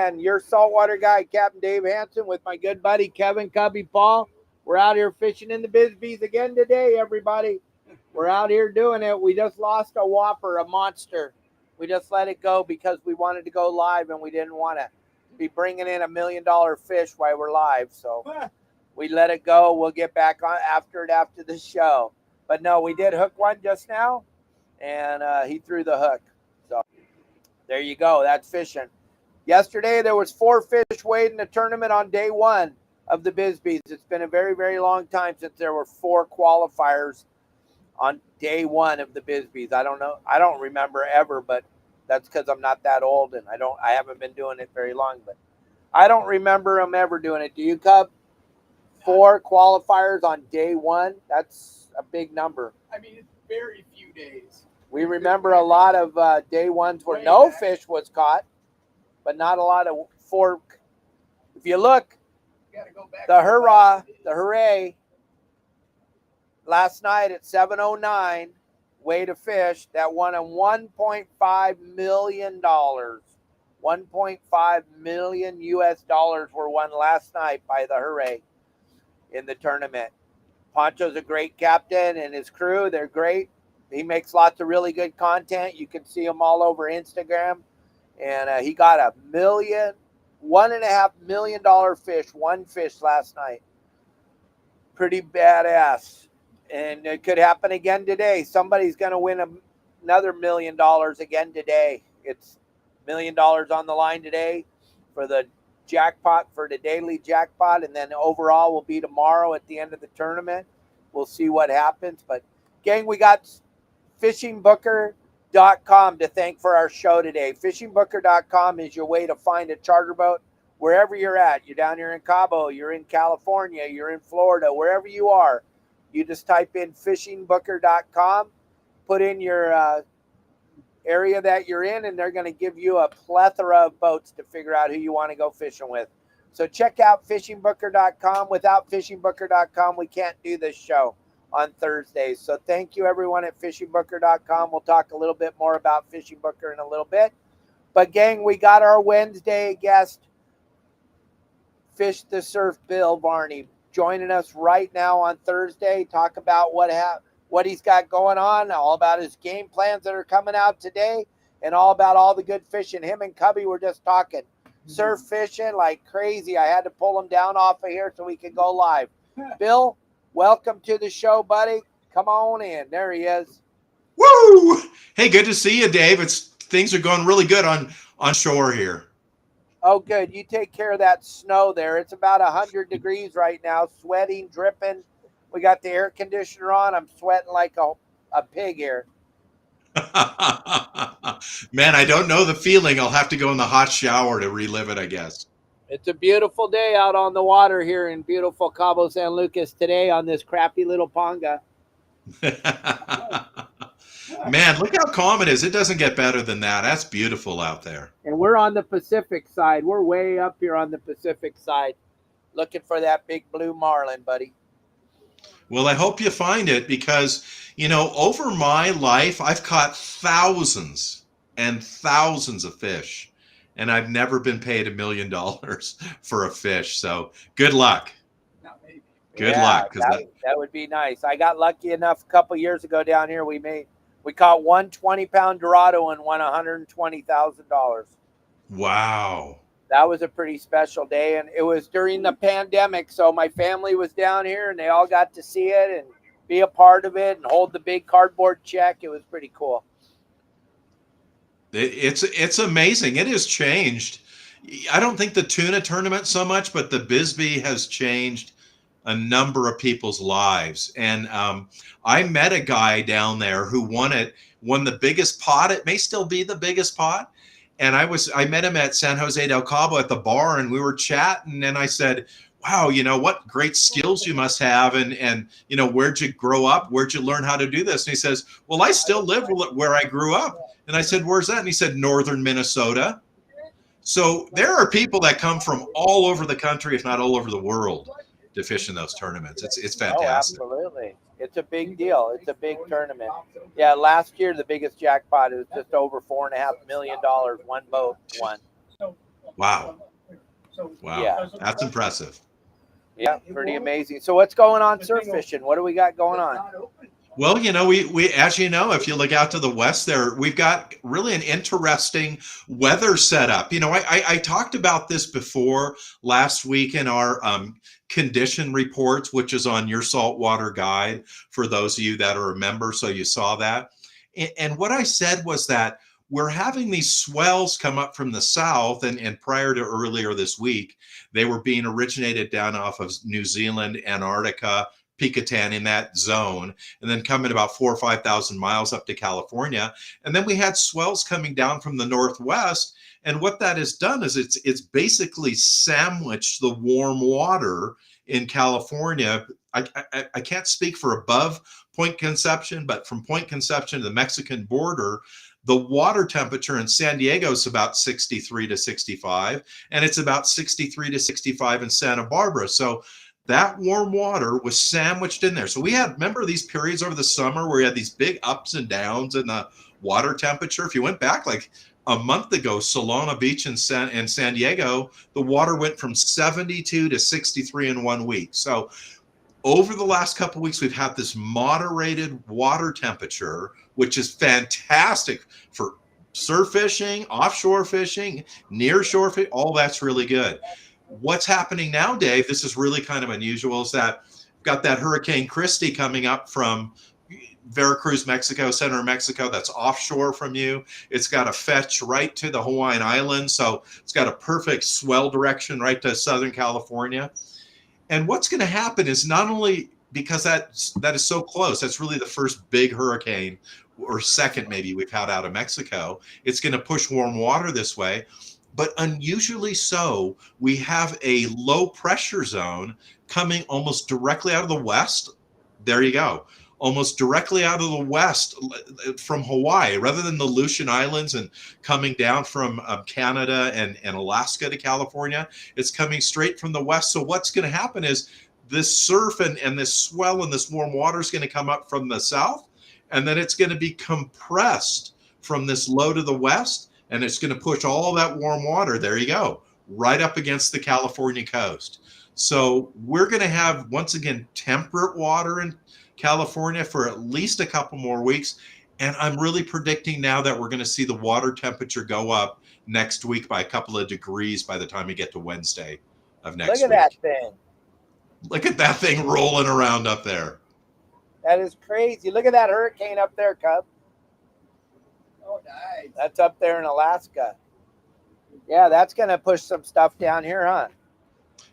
again. Your saltwater guy, Captain Dave Hansen, with my good buddy Kevin Cubby Paul. We're out here fishing in the Bisbees again today, everybody. We're out here doing it. We just lost a whopper, a monster. We just let it go because we wanted to go live and we didn't want to be bringing in $1 million fish while we're live. So we let it go. We'll get back on after the show. But no, we did hook one just now, and he threw the hook. So there you go. That's fishing. Yesterday, there was 4 fish weighed in the tournament on day 1 of the Bisbees. It's been a very, very long time since there were 4 qualifiers on day 1 of the Bisbees. I don't know. I don't remember ever, but that's because I'm not that old and I haven't been doing it very long, but I don't remember them ever doing it. Do you, Cub? 4 qualifiers on day 1? That's a big number. I mean, it's very few days. We remember a lot of day 1s where no fish was caught, but not a lot of 4. If you look, the hooray, last night at 7:09, weighed a fish that won a $1.5 million. $1.5 million US were won last night by the hooray in the tournament. Poncho's a great captain and his crew, they're great. He makes lots of really good content. You can see him all over Instagram. And he got $1.5 million fish, one fish last night. Pretty badass. And it could happen again today. Somebody's going to win another $1 million again today. It's $1 million on the line today for the jackpot, for the daily jackpot. And then overall will be tomorrow at the end of the tournament. We'll see what happens. But gang, we got fishingbooker.com to thank for our show today. Fishingbooker.com is your way to find a charter boat wherever you're at. You're down here in Cabo, you're in California, you're in Florida, wherever you are. You just type in fishingbooker.com, put in your area that you're in, and they're going to give you a plethora of boats to figure out who you want to go fishing with. So check out fishingbooker.com. Without fishingbooker.com, we can't do this show on Thursdays. So thank you, everyone at fishingbooker.com. We'll talk a little bit more about Fishing Booker in a little bit. But, gang, we got our Wednesday guest, Fish the Surf, Bill Varney, joining us right now on Thursday. Talk about what he's got going on, all about his game plans that are coming out today, and all about all the good fishing. Him and Cubby were just talking surf fishing like crazy. I had to pull him down off of here so we could go live. Bill, welcome to the show, buddy. Come on in. There he is. Woo! Hey, good to see you, Dave. Things are going really good on shore here. Oh, good. You take care of that snow there. It's about 100 degrees right now, sweating, dripping. We got the air conditioner on. I'm sweating like a pig here. Man, I don't know the feeling. I'll have to go in the hot shower to relive it, I guess. It's a beautiful day out on the water here in beautiful Cabo San Lucas today on this crappy little ponga. Man, look how calm it is. It doesn't get better than that. That's beautiful out there. And we're on the Pacific side. We're way up here on the Pacific side looking for that big blue marlin, buddy. Well, I hope you find it because, over my life, I've caught thousands and thousands of fish, and I've never been paid $1 million for a fish. So good luck. Good luck. That would be nice. I got lucky enough a couple years ago down here. We caught one 20-pound Dorado and won $120,000. Wow. That was a pretty special day, and it was during the pandemic, so my family was down here, and they all got to see it and be a part of it and hold the big cardboard check. It was pretty cool. It's amazing. It has changed. I don't think the tuna tournament so much, but the Bisbee has changed a number of people's lives. And I met a guy down there who won the biggest pot. It may still be the biggest pot. And I met him at San Jose del Cabo at the bar, and we were chatting, and I said, wow, what great skills you must have. And where'd you grow up? Where'd you learn how to do this? And he says, well, I still live where I grew up. And I said, where's that? And he said, northern Minnesota. So there are people that come from all over the country, if not all over the world, to fish in those tournaments. It's fantastic. Oh, absolutely. It's a big deal. It's a big tournament. Yeah, last year the biggest jackpot was just over $4.5 million. One boat won. Wow. So Wow. Yeah. That's impressive. Yeah, pretty amazing. So what's going on surf fishing? What do we got going on? Well, we as you know, if you look out to the west there, we've got really an interesting weather setup. I talked about this before last week in our condition reports, which is on your Saltwater guide for those of you that are a member. So you saw that. And what I said was that we're having these swells come up from the south, and prior to earlier this week, they were being originated down off of New Zealand, Antarctica, Picotan, in that zone, and then coming about 4,000 or 5,000 miles up to California. And then we had swells coming down from the northwest. And what that has done is it's basically sandwiched the warm water in California. I can't speak for above Point Conception, but from Point Conception to the Mexican border, the water temperature in San Diego is about 63 to 65, and it's about 63 to 65 in Santa Barbara. So that warm water was sandwiched in there. So we had, remember these periods over the summer where we had these big ups and downs in the water temperature? If you went back like a month ago, Halama Beach in San Diego, the water went from 72 to 63 in 1 week. So over the last couple of weeks, we've had this moderated water temperature, which is fantastic for surf fishing, offshore fishing, near shore fishing. All that's really good. What's happening now, Dave, this is really kind of unusual, is that we've got that Hurricane Christy coming up from Veracruz, Mexico, center of Mexico, that's offshore from you. It's got a fetch right to the Hawaiian Islands. So it's got a perfect swell direction right to Southern California. And what's going to happen is, not only because that is so close, that's really the first big hurricane, or second maybe, we've had out of Mexico. It's going to push warm water this way. But unusually so, we have a low pressure zone coming almost directly out of the west. There you go. Almost directly out of the west from Hawaii, rather than the Aleutian Islands and coming down from Canada and Alaska to California. It's coming straight from the west. So what's going to happen is this surf and this swell and this warm water is going to come up from the south, and then it's going to be compressed from this low to the west, and it's going to push all that warm water, there you go, right up against the California coast. So we're going to have, once again, temperate water in California for at least a couple more weeks. And I'm really predicting now that we're going to see the water temperature go up next week by a couple of degrees by the time we get to Wednesday of next week. Look at that thing. Look at that thing rolling around up there. That is crazy. Look at that hurricane up there, Cub. Oh, nice. That's up there in Alaska. Yeah, that's going to push some stuff down here, huh?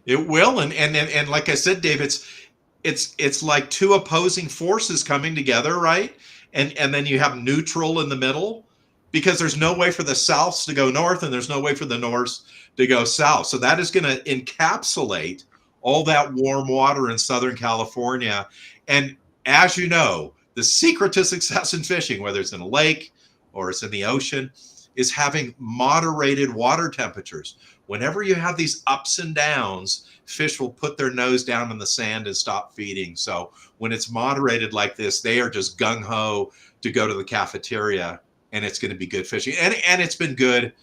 It will. And like I said, Dave, it's like two opposing forces coming together, right? And then you have neutral in the middle, because there's no way for the souths to go north and there's no way for the norths to go south. So that is going to encapsulate all that warm water in Southern California. And as you know, the secret to success in fishing, whether it's in a lake or it's in the ocean, is having moderated water temperatures. Whenever you have these ups and downs, fish will put their nose down in the sand and stop feeding. So when it's moderated like this, they are just gung-ho to go to the cafeteria, and it's going to be good fishing. And it's been good,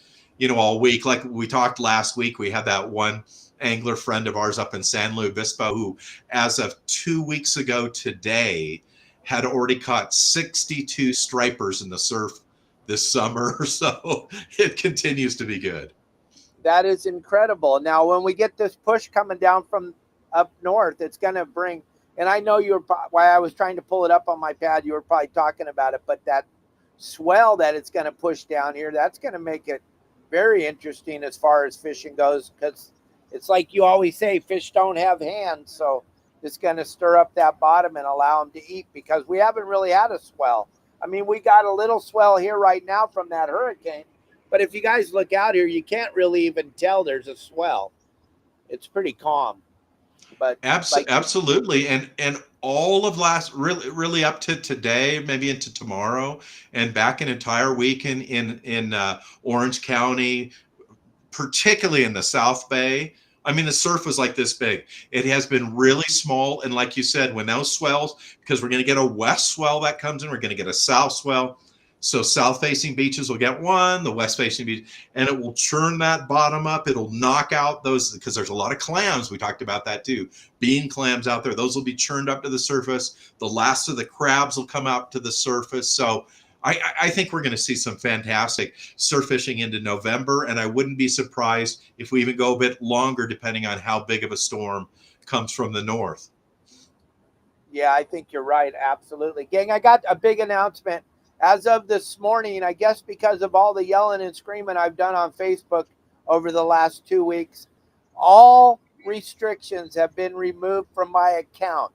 all week. Like we talked last week, we had that one angler friend of ours up in San Luis Obispo who, as of 2 weeks ago today, had already caught 62 stripers in the surf this summer. So it continues to be good. That is incredible. Now, when we get this push coming down from up north, it's going to bring, and I know while I was trying to pull it up on my pad, you were probably talking about it, but that swell that it's going to push down here, that's going to make it very interesting as far as fishing goes, because it's like you always say, fish don't have hands. So it's going to stir up that bottom and allow them to eat, because we haven't really had a swell. I mean, we got a little swell here right now from that hurricane. But if you guys look out here, you can't really even tell there's a swell. It's pretty calm. But absolutely, and all of last, really up to today, maybe into tomorrow, and back an entire week in Orange County, particularly in the South Bay. I mean, the surf was like this big. It has been really small, and like you said, when those swells, because we're going to get a west swell that comes in, we're going to get a south swell. So south facing beaches will get one, the west facing beach, and it will churn that bottom up. It'll knock out those, because there's a lot of clams. We talked about that too. Bean clams out there. Those will be churned up to the surface. The last of the crabs will come out to the surface. So I think we're going to see some fantastic surf fishing into November, and I wouldn't be surprised if we even go a bit longer, depending on how big of a storm comes from the north. Yeah, I think you're right. Absolutely. Gang, I got a big announcement. As of this morning, I guess because of all the yelling and screaming I've done on Facebook over the last 2 weeks, all restrictions have been removed from my account.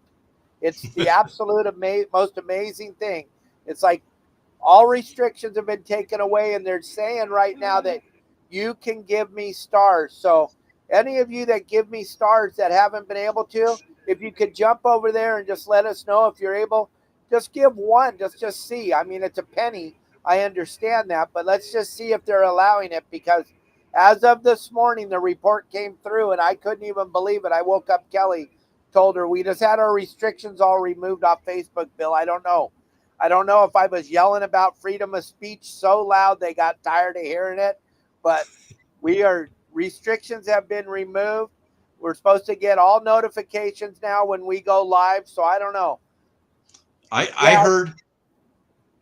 It's the absolute most amazing thing. It's like all restrictions have been taken away, and they're saying right now that you can give me stars. So any of you that give me stars that haven't been able to, if you could jump over there and just let us know if you're able, just give one, just see. I mean, it's a penny. I understand that, but let's just see if they're allowing it, because as of this morning, the report came through and I couldn't even believe it. I woke up, Kelly told her, we just had our restrictions all removed off Facebook, Bill. I don't know if I was yelling about freedom of speech so loud they got tired of hearing it, but restrictions have been removed. We're supposed to get all notifications now when we go live. So I don't know. I heard,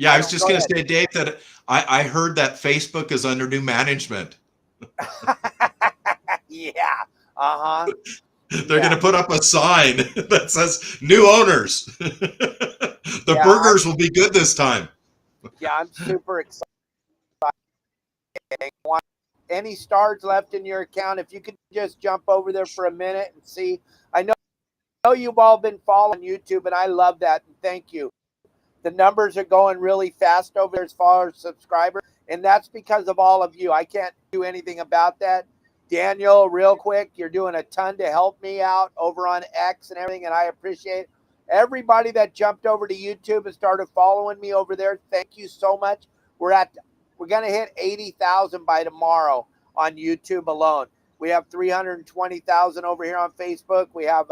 I was just going to say, Dave, that I heard that Facebook is under new management. Yeah. Uh-huh. They're going to put up a sign that says new owners. The burgers will be good this time. Yeah, I'm super excited. Any stars left in your account, if you could just jump over there for a minute and see. I know you've all been following YouTube, and I love that, and thank you. The numbers are going really fast over there as far as subscribers, and that's because of all of you. I can't do anything about that. Daniel, real quick, you're doing a ton to help me out over on X and everything, and I appreciate it. Everybody that jumped over to YouTube and started following me over there, thank you so much. We're going to hit 80,000 by tomorrow on YouTube alone. We have 320,000 over here on Facebook. We have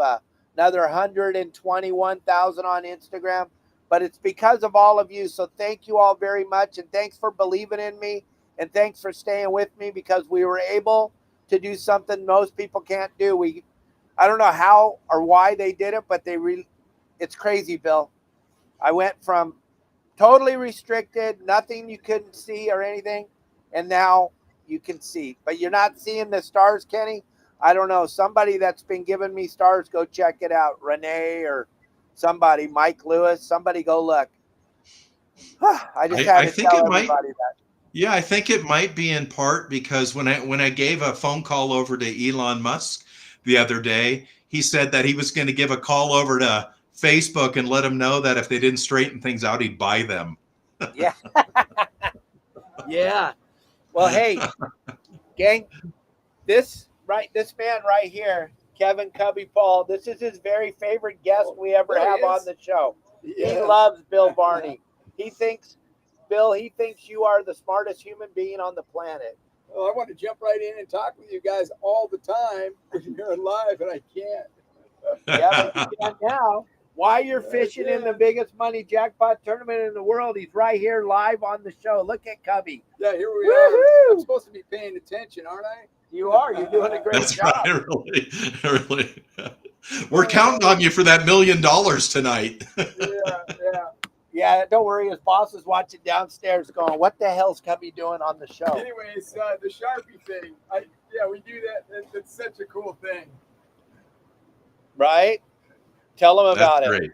another 121,000 on Instagram. But it's because of all of you. So thank you all very much. And thanks for believing in me. And thanks for staying with me, because we were able to do something most people can't do. I don't know how or why they did it, but it's crazy, Bill. I went from totally restricted, nothing you couldn't see or anything, and now you can see. But you're not seeing the stars, Kenny? I don't know. Somebody that's been giving me stars, go check it out. Renee or somebody, Mike Lewis, somebody go look. I just had to tell everybody that. Yeah, I think it might be in part because when I gave a phone call over to Elon Musk the other day, he said that he was going to give a call over to Facebook and let them know that if they didn't straighten things out, he'd buy them. Yeah. Yeah. Well, hey, gang, this man right here, Kevin Cubby Paul, this is his very favorite guest we ever have on the show. He loves Bill Varney. He thinks you are the smartest human being on the planet. Well, I want to jump right in and talk with you guys all the time because you're live and I can't. Yeah, but you can now. Why you're fishing in the biggest money jackpot tournament in the world? He's right here live on the show. Look at Cubby. Yeah, here we are. I'm supposed to be paying attention, aren't I? You are. You're doing a great job. Right, really. We're counting on you for that $1 million tonight. Yeah, don't worry. His boss is watching downstairs going, what the hell's Cubby doing on the show? Anyways, the Sharpie thing. We do that. It's such a cool thing. Right? Tell them about it. Great.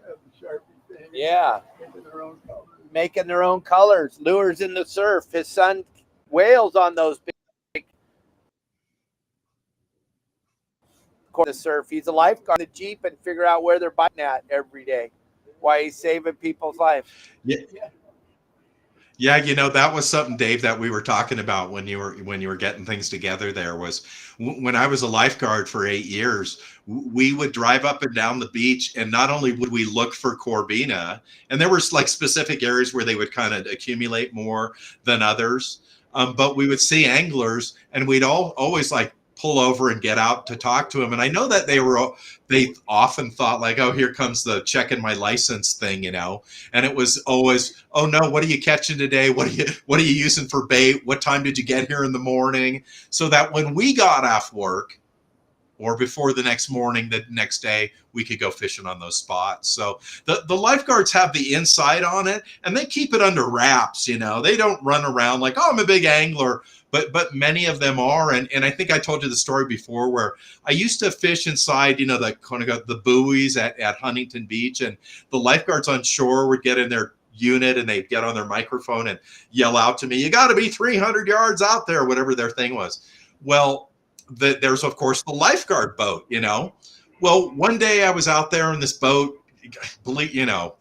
The Sharpie thing. Yeah. Making their own colors. Making their own colors. Lures in the surf. His son wails on those big the surf. He's a lifeguard in the Jeep and figure out where they're biting at every day. Why he's saving people's life. Yeah, that was something, Dave, that we were talking about when you were getting things together. There was when I was a lifeguard for 8 years, we would drive up and down the beach, and not only would we look for Corbina, and there were like specific areas where they would kind of accumulate more than others, but we would see anglers, and we'd always like pull over and get out to talk to them. And I know that they often thought like, oh, here comes the checking my license thing, you know. And it was always, oh no, what are you catching today? What are you using for bait? What time did you get here in the morning? So that when we got off work, or before the next morning, the next day, we could go fishing on those spots. So the lifeguards have the insight on it, and they keep it under wraps. You know, they don't run around like, oh, I'm a big angler, but many of them are. And I think I told you the story before where I used to fish inside, you know, the kind of the buoys at Huntington Beach, and the lifeguards on shore would get in their unit and they'd get on their microphone and yell out to me, you got to be 300 yards out there, whatever their thing was. Well, there's of course the lifeguard boat, you know. Well, one day I was out there in this boat, you know,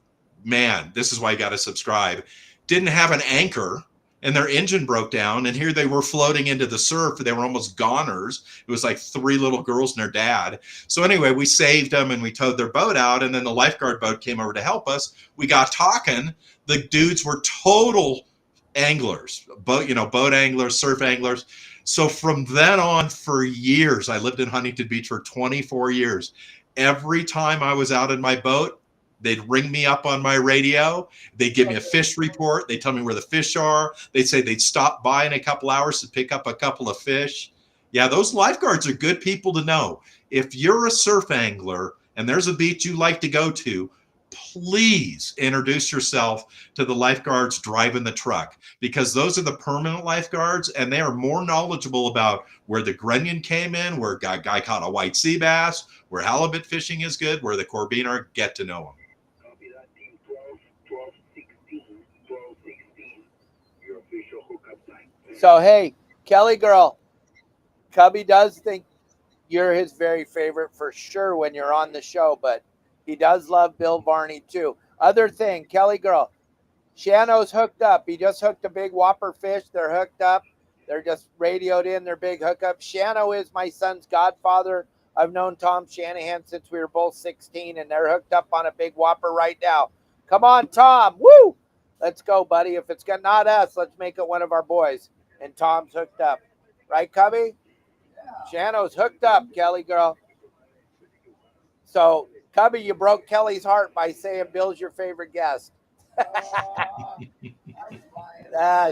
man, this is why you got to subscribe. Didn't have an anchor and their engine broke down, and here they were floating into the surf. They were almost goners. It was like 3 little girls and their dad. So anyway, we saved them and we towed their boat out, and then the lifeguard boat came over to help us. We got talking. The dudes were total anglers, boat anglers, surf anglers. So from then on, for years, I lived in Huntington Beach for 24 years. Every time I was out in my boat, they'd ring me up on my radio. They'd give me a fish report. They'd tell me where the fish are. They'd say they'd stop by in a couple hours to pick up a couple of fish. Yeah, those lifeguards are good people to know. If you're a surf angler and there's a beach you like to go to, please introduce yourself to the lifeguards driving the truck, because those are the permanent lifeguards, and they are more knowledgeable about where the grunion came in, where a guy caught a white sea bass, where halibut fishing is good, where the corbina are. Get to know them. Copy that, team 12, 16, your official hookup time. So, hey, Kelly girl, Cubby does think you're his very favorite for sure when you're on the show, but he does love Bill Varney too. Other thing, Kelly girl, Shano's hooked up. He just hooked a big whopper fish. They're hooked up. They're just radioed in their big hookup. Shano is my son's godfather. I've known Tom Shanahan since we were both 16, and they're hooked up on a big whopper right now. Come on, Tom. Woo! Let's go, buddy. If it's not us, let's make it one of our boys. And Tom's hooked up. Right, Cubby? Shano's hooked up, Kelly girl. So, Cubby, you broke Kelly's heart by saying Bill's your favorite guest.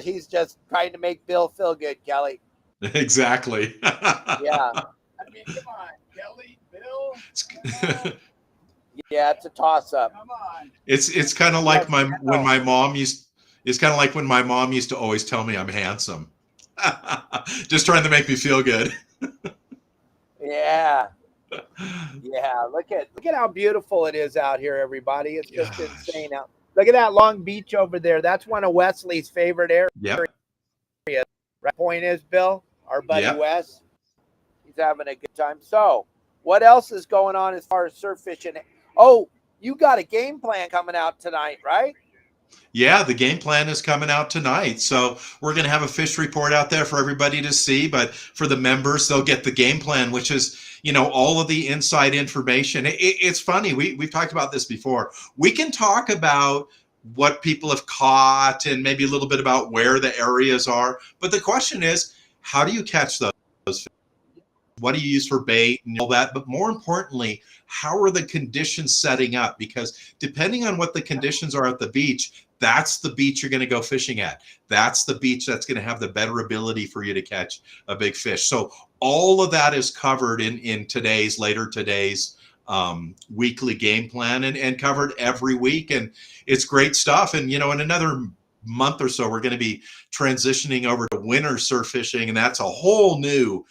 He's just trying to make Bill feel good, Kelly. Exactly. Yeah. I mean, come on, Kelly, Bill. Yeah, it's a toss-up. Come on. It's kind of like when my mom used to always tell me I'm handsome. Just trying to make me feel good. Yeah. Yeah, look at how beautiful it is out here, everybody. It's just insane out. Look at that Long Beach over there. That's one of Wesley's favorite areas. Yep. Right. Point is, Bill, our buddy Yep. Wes, he's having a good time. So, what else is going on as far as surf fishing? Oh, you got a game plan coming out tonight, right? Yeah, the game plan is coming out tonight. So we're going to have a fish report out there for everybody to see. But for the members, they'll get the game plan, which is, you know, all of the inside information. It's funny. We've talked about this before. We can talk about what people have caught and maybe a little bit about where the areas are. But the question is, how do you catch those fish? What do you use for bait and all that? But more importantly, how are the conditions setting up? Because depending on what the conditions are at the beach, that's the beach you're going to go fishing at. That's the beach that's going to have the better ability for you to catch a big fish. So all of that is covered in later today's weekly game plan and covered every week. And it's great stuff. And, you know, in another month or so, we're going to be transitioning over to winter surf fishing. And that's a whole new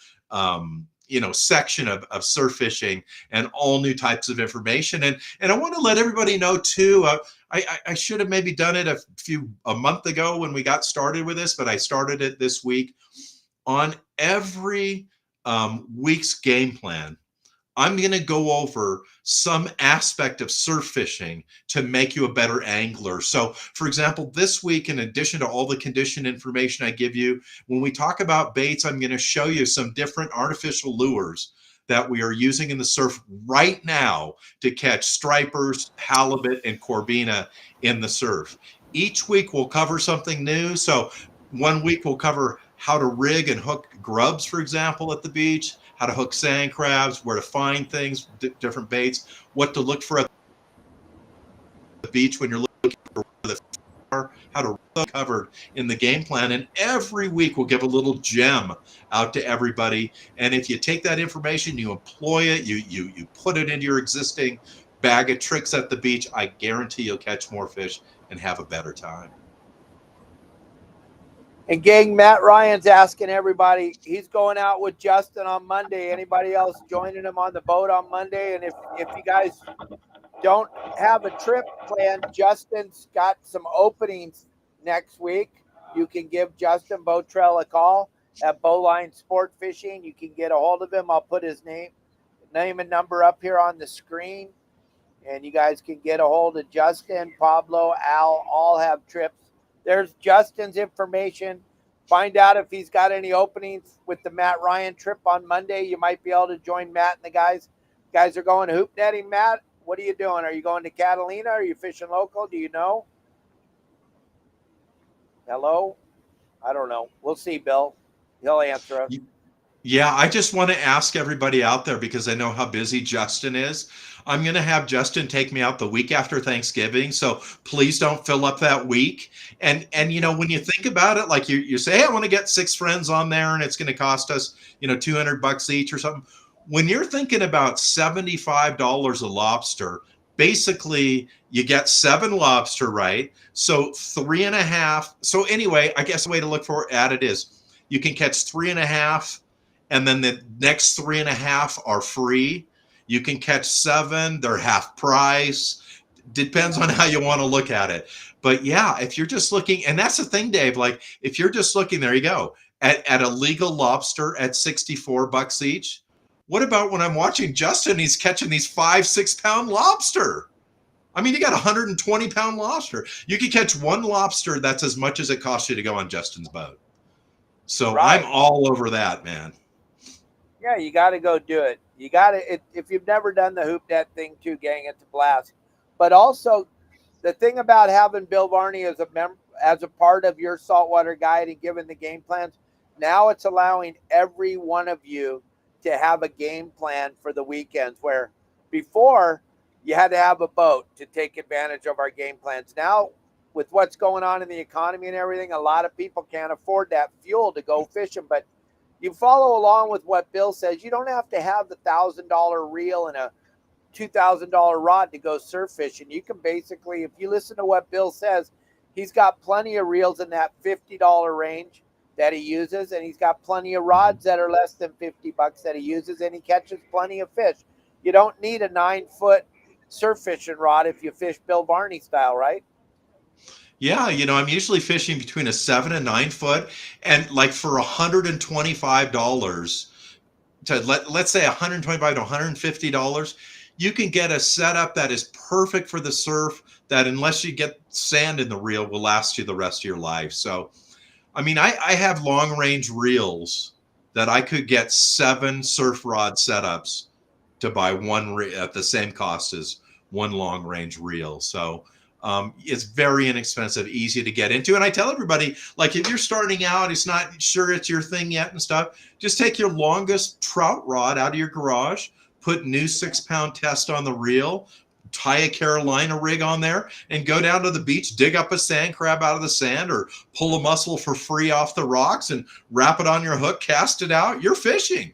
section of surf fishing and all new types of information. And I want to let everybody know too, I should have maybe done it a month ago when we got started with this, but I started it this week. On every week's game plan, I'm going to go over some aspect of surf fishing to make you a better angler. So, for example, this week, in addition to all the condition information I give you, when we talk about baits, I'm going to show you some different artificial lures that we are using in the surf right now to catch stripers, halibut, and corbina in the surf. Each week we'll cover something new. So one week we'll cover how to rig and hook grubs, for example, at the beach, how to hook sand crabs, where to find things, different baits, what to look for at the beach when you're looking for the how to covered in the game plan. And every week we'll give a little gem out to everybody. And if you take that information, you employ it, you put it into your existing bag of tricks at the beach, I guarantee you'll catch more fish and have a better time. And gang, Matt Ryan's asking everybody, he's going out with Justin on Monday. Anybody else joining him on the boat on Monday? And if you guys don't have a trip planned, Justin's got some openings next week. You can give Justin Botrell a call at Bowline Sport Fishing. You can get a hold of him. I'll put his name and number up here on the screen. And you guys can get a hold of Justin, Pablo, Al, all have trips. There's Justin's information. Find out if he's got any openings with the Matt Ryan trip on Monday. You might be able to join Matt and the guys. You guys are going hoop netting, Matt. What are you doing? Are you going to Catalina? Are you fishing local? Do you know? Hello? I don't know. We'll see, Bill. He'll answer us. Yeah, I just want to ask everybody out there, because I know how busy Justin is. I'm going to have Justin take me out the week after Thanksgiving. So please don't fill up that week. And you know, when you think about it, like you say, hey, I want to get 6 friends on there and it's going to cost us, you know, $200 each or something. When you're thinking about $75 a lobster, basically you get 7 lobster, right? So 3.5. So anyway, I guess the way to look for at it is you can catch 3.5, and then the next 3.5 are free. You can catch 7, they're half price. Depends on how you want to look at it. But yeah, if you're just looking, and that's the thing, Dave, like if you're just looking, there you go, at a legal lobster at $64 each. What about when I'm watching Justin, he's catching these 5-6 pound lobster? I mean, you got 120 pound lobster. You can catch 1 lobster. That's as much as it costs you to go on Justin's boat. So right. I'm all over that, man. Yeah, you got to go do it. You got to, if you've never done the hoop net thing too, gang, it's a blast. But also the thing about having Bill Varney as a part of your saltwater guide and giving the game plans, now it's allowing every one of you to have a game plan for the weekends, where before you had to have a boat to take advantage of our game plans. Now, with what's going on in the economy and everything, a lot of people can't afford that fuel to go fishing. But you follow along with what Bill says. You don't have to have the $1,000 reel and a $2,000 rod to go surf fishing. You can basically, if you listen to what Bill says, he's got plenty of reels in that $50 range that he uses, and he's got plenty of rods that are less than $50 that he uses, and he catches plenty of fish. You don't need a 9-foot surf fishing rod if you fish Bill Varney style, right? Yeah, you know, I'm usually fishing between a 7 and 9 foot, and like for $125 to let's say $125 to $150, you can get a setup that is perfect for the surf, that unless you get sand in the reel will last you the rest of your life. So I mean, I have long range reels that I could get 7 surf rod setups to buy one at the same cost as one long range reel. So it's very inexpensive, easy to get into. And I tell everybody, like, if you're starting out, it's not sure it's your thing yet and stuff, just take your longest trout rod out of your garage, put new 6-pound test on the reel, tie a Carolina rig on there, and go down to the beach, dig up a sand crab out of the sand, or pull a mussel for free off the rocks and wrap it on your hook, cast it out. You're fishing.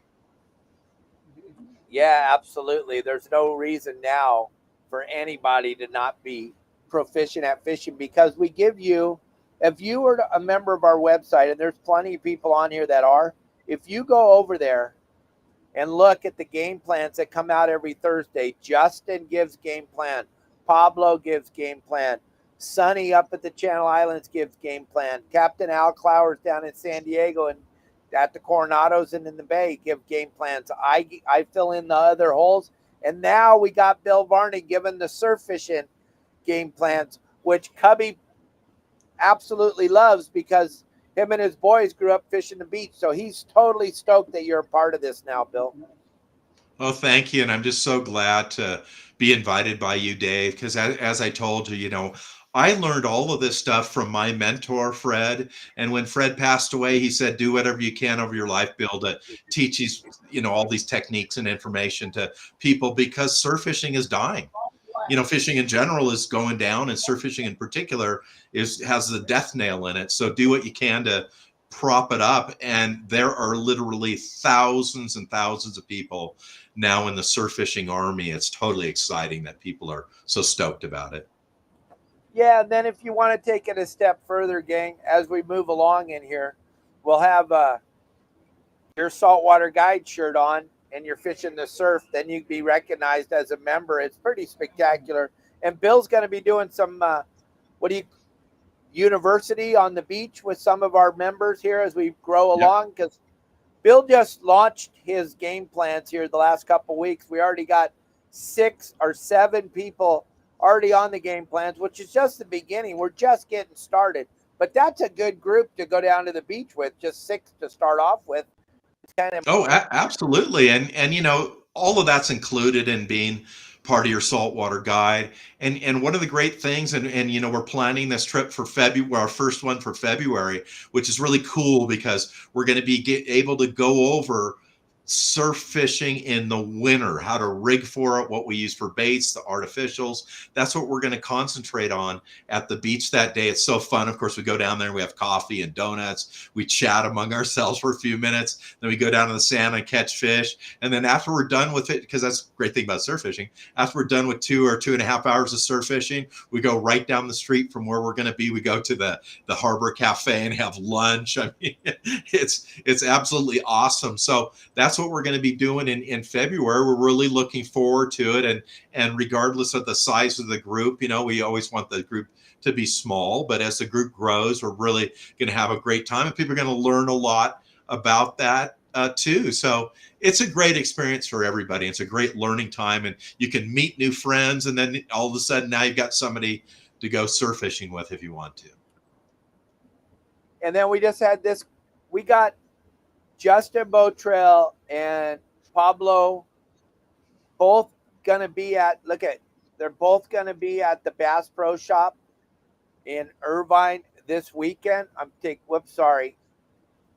Yeah, absolutely. There's no reason now for anybody to not be proficient at fishing, because we give you, if you were a member of our website, and there's plenty of people on here that are, if you go over there and look at the game plans that come out every Thursday, Justin gives game plan, Pablo gives game plan, Sonny up at the Channel Islands gives game plan, Captain Al Clowers down in San Diego and at the Coronados and in the Bay give game plans. I fill in the other holes, and now we got Bill Varney giving the surf fishing game plans, which Cubby absolutely loves, because him and his boys grew up fishing the beach. So he's totally stoked that you're a part of this now, Bill. Oh, thank you. And I'm just so glad to be invited by you, Dave, because as I told you, you know, I learned all of this stuff from my mentor, Fred. And when Fred passed away, he said, do whatever you can over your life, Bill, to teach these, all these techniques and information to people, because surf fishing is dying. Fishing in general is going down, and surf fishing in particular has the death nail in it. So do what you can to prop it up. And there are literally thousands and thousands of people now in the surf fishing army. It's totally exciting that people are so stoked about it. Yeah, and then if you want to take it a step further, gang, as we move along in here, we'll have your saltwater guide shirt on and you're fishing the surf, then you'd be recognized as a member. It's pretty spectacular. And Bill's going to be doing some, university on the beach with some of our members here as we grow along, because Bill just launched his game plans here the last couple of weeks. We already got 6 or 7 people already on the game plans, which is just the beginning. We're just getting started, but that's a good group to go down to the beach with. Just 6 to start off with. Absolutely. And all of that's included in being part of your saltwater guide. And one of the great things, and we're planning this trip for February, our first one for February, which is really cool because we're going to be able to go over surf fishing in the winter, how to rig for it, what we use for baits, the artificials. That's what we're going to concentrate on at the beach that day. It's so fun. Of course, we go down there and we have coffee and donuts. We chat among ourselves for a few minutes. Then we go down to the sand and catch fish. And then after we're done with it, because that's the great thing about surf fishing, after we're done with 2 or 2.5 hours of surf fishing, we go right down the street from where we're going to be. We go to the Harbor Cafe and have lunch. I mean, it's absolutely awesome. So that's what we're going to be doing in February. We're really looking forward to it. And regardless of the size of the group, we always want the group to be small, but as the group grows, we're really going to have a great time, and people are going to learn a lot about that too. So it's a great experience for everybody. It's a great learning time, and you can meet new friends. And then all of a sudden now you've got somebody to go surf fishing with if you want to. And then we just had this, we got Justin Botrell and Pablo both going to be they're both going to be at the Bass Pro Shop in Irvine this weekend.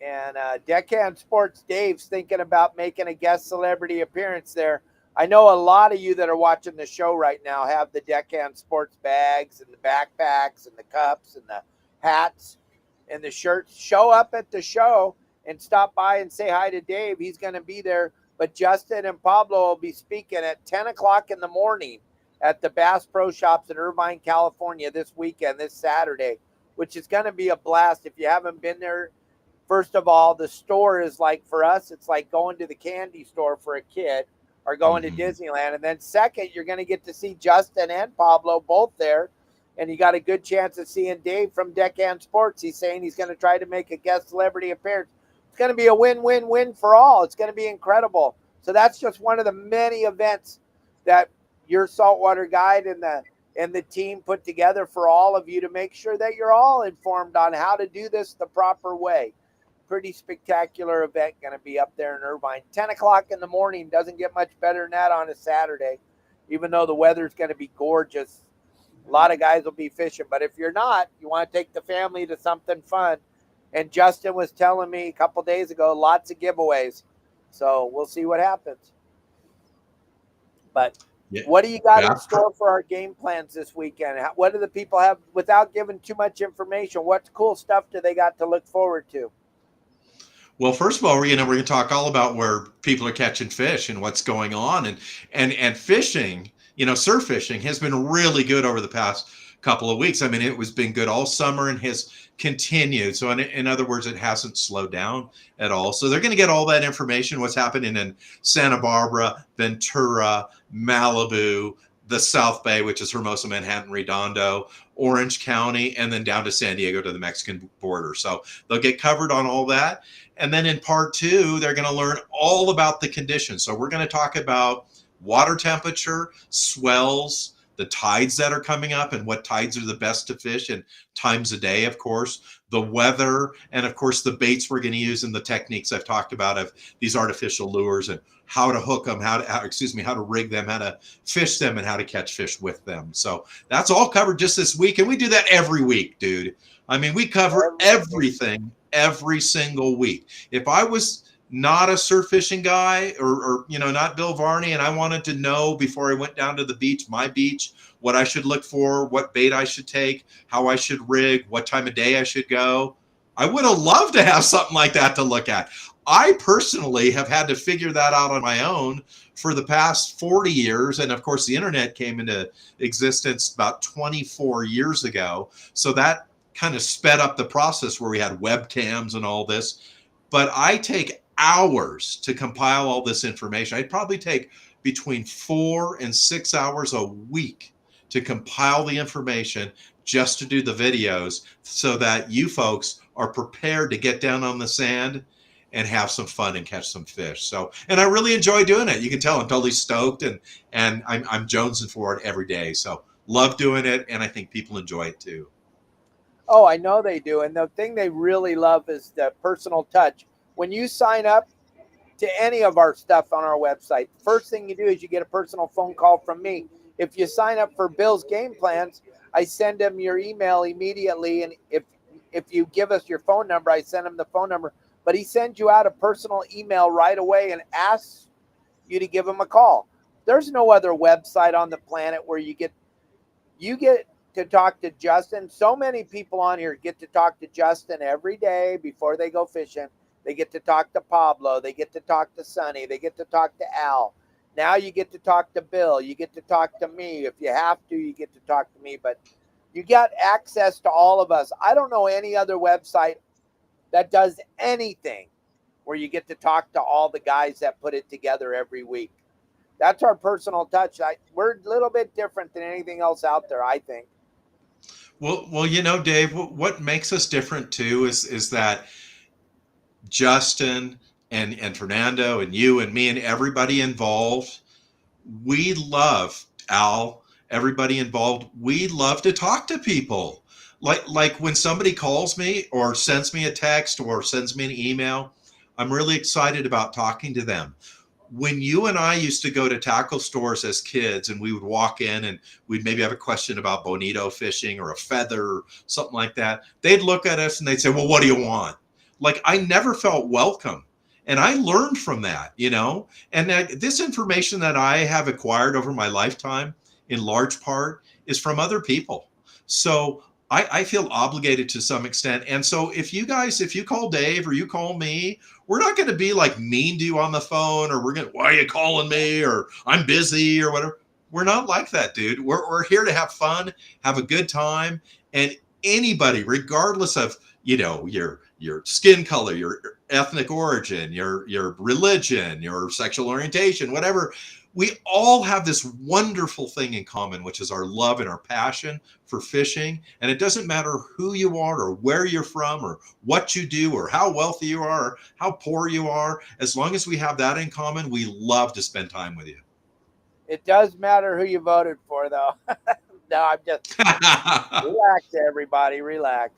And Deckhand Sports Dave's thinking about making a guest celebrity appearance there. I know a lot of you that are watching the show right now have the Deckhand Sports bags and the backpacks and the cups and the hats and the shirts. Show up at the show and stop by and say hi to Dave. He's going to be there. But Justin and Pablo will be speaking at 10 o'clock in the morning at the Bass Pro Shops in Irvine, California this weekend, this Saturday, which is going to be a blast. If you haven't been there, first of all, the store is like, for us, it's like going to the candy store for a kid or going to Disneyland. And then second, you're going to get to see Justin and Pablo both there. And you got a good chance of seeing Dave from Deckhand Sports. He's saying he's going to try to make a guest celebrity appearance. It's going to be a win-win-win for all. It's going to be incredible. So that's just one of the many events that your saltwater guide and the team put together for all of you to make sure that you're all informed on how to do this the proper way. Pretty spectacular event going to be up there in Irvine. 10 o'clock in the morning, doesn't get much better than that on a Saturday, even though the weather's going to be gorgeous. A lot of guys will be fishing. But if you're not, you want to take the family to something fun. And Justin was telling me a couple days ago, lots of giveaways. So we'll see what happens. But what do you got in store for our game plans this weekend? What do the people have, without giving too much information, what cool stuff do they got to look forward to? Well, first of all, we're going to talk all about where people are catching fish and what's going on. And fishing, surf fishing has been really good over the past couple of weeks. I mean, it was been good all summer and has continued. So in other words, it hasn't slowed down at all. So they're going to get all that information, what's happening in Santa Barbara, Ventura, Malibu, the South Bay, which is Hermosa, Manhattan, Redondo, Orange County, and then down to San Diego to the Mexican border. So they'll get covered on all that. And then in part 2, they're going to learn all about the conditions. So we're going to talk about water temperature, swells, the tides that are coming up and what tides are the best to fish and times a day, of course. the weather, and of course the baits we're going to use and the techniques I've talked about of these artificial lures and how to hook them, how to rig them, how to fish them, and how to catch fish with them. So that's all covered just this week, and we do that every week, dude. I mean, we cover everything every single week. If I was not a surf fishing guy or not Bill Varney, and I wanted to know before I went down to the beach, my beach, what I should look for, what bait I should take, how I should rig, what time of day I should go, I would have loved to have something like that to look at. I personally have had to figure that out on my own for the past 40 years. And of course, the internet came into existence about 24 years ago. So that kind of sped up the process where we had webcams and all this. But I take hours to compile all this information. I'd probably take between 4 and 6 hours a week to compile the information just to do the videos so that you folks are prepared to get down on the sand and have some fun and catch some fish. So, and I really enjoy doing it. You can tell I'm totally stoked, and I'm jonesing for it every day. So love doing it, and I think people enjoy it too. Oh, I know they do. And the thing they really love is the personal touch. When you sign up to any of our stuff on our website, the first thing you do is you get a personal phone call from me. If you sign up for Bill's game plans, I send him your email immediately. And if you give us your phone number, I send him the phone number. But he sends you out a personal email right away and asks you to give him a call. There's no other website on the planet where you get to talk to Justin. So many people on here get to talk to Justin every day before they go fishing. They get to talk to Pablo. They get to talk to Sonny. They get to talk to Al. Now you get to talk to Bill. You get to talk to me. If you have to, you get to talk to me. But you got access to all of us. I don't know any other website that does anything where you get to talk to all the guys that put it together every week. That's our personal touch. We're a little bit different than anything else out there, I think. Well, Dave, what makes us different too is that Justin and Fernando and you and me and everybody involved, we love Al, everybody involved. We love to talk to people. Like when somebody calls me or sends me a text or sends me an email, I'm really excited about talking to them. When you and I used to go to tackle stores as kids and we would walk in and we'd maybe have a question about bonito fishing or a feather or something like that, they'd look at us and they'd say, well, what do you want? Like, I never felt welcome. And I learned from that, and this information that I have acquired over my lifetime in large part is from other people. So I feel obligated to some extent. And so if you call Dave or you call me, we're not going to be like mean to you on the phone, or why are you calling me, or I'm busy or whatever. We're not like that, dude. We're here to have fun, have a good time. And anybody, regardless of, your skin color, your ethnic origin, your religion, your sexual orientation, whatever, we all have this wonderful thing in common, which is our love and our passion for fishing. And it doesn't matter who you are or where you're from or what you do or how wealthy you are or how poor you are. As long as we have that in common, we love to spend time with you. It does matter who you voted for, though. No, I'm just relax, everybody, relax.